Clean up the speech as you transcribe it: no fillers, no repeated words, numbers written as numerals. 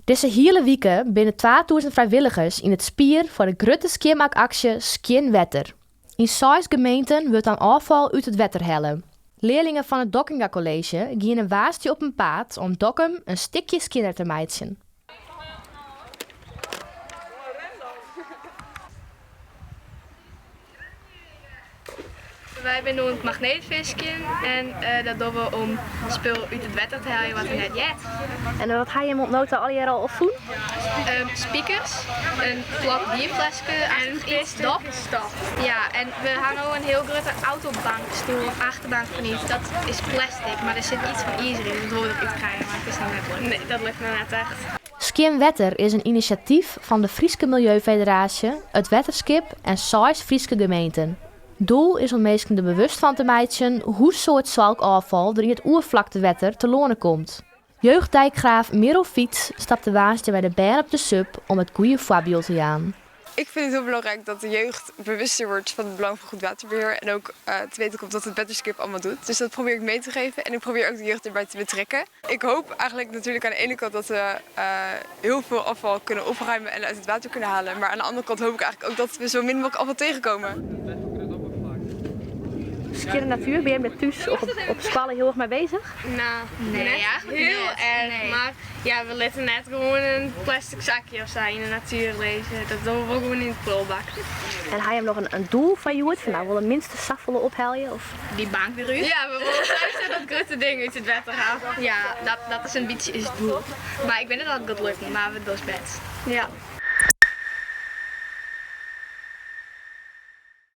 Deze hele weken binnen 2000 vrijwilligers in het spier voor de grote skiermaakactie Skien Wetter. In 6 gemeenten wordt dan afval uit het wetter hellen. Leerlingen van het Dokkinga College gaan een waastje op een paad om Dokkum een stukje skinner te meidsen. Wij zijn doen het magneetvisje en dat doen we om spul uit het wetter te halen wat we net jet. En wat ga je hem ontnoten al jaar al opvoeden? Speakers, een flap bierflesje en een pisdop. Ja, en we hebben ook een heel grote autobankstoel of achterbank van iets. Dat is plastic, maar er zit iets van ijzer in. Dat hoor ik uitkrijgen, maar het is niet net leuk. Nee, dat lukt me net echt. Skien Wetter is een initiatief van de Frieske Milieufederatie, het Wetterskip en 6 Frieske gemeenten. Doel is om mensen er bewust van te maken hoe soort zalkafval er in het oervlaktewetter te lonen komt. Jeugddijkgraaf Merel Fiets stapte waasje bij de baan op de sub om het goede voorbeeld te gaan. Ik vind het heel belangrijk dat de jeugd bewuster wordt van het belang van goed waterbeheer en ook te weten komt wat het Wetterskip allemaal doet. Dus dat probeer ik mee te geven en ik probeer ook de jeugd erbij te betrekken. Ik hoop eigenlijk natuurlijk aan de ene kant dat we heel veel afval kunnen opruimen en uit het water kunnen halen. Maar aan de andere kant hoop ik eigenlijk ook dat we zo min mogelijk afval tegenkomen. Skien natuur, ben je met thuis op school heel erg mee bezig? Nou, nee, heel erg. Nee. Maar ja, we laten net gewoon een plastic zakje of zo in de natuur lezen. Dat doen we ook gewoon in het prullenbak. En ga je hem nog een doel van je van nou willen minste saffelen ophalen? Of? Die bank weer uit? Ja, we willen thuis dat grote ding uit het wetter halen. Ja, dat is een beetje is het doel. Maar ik ben het al goed lukken, maar we doen het best. Ja.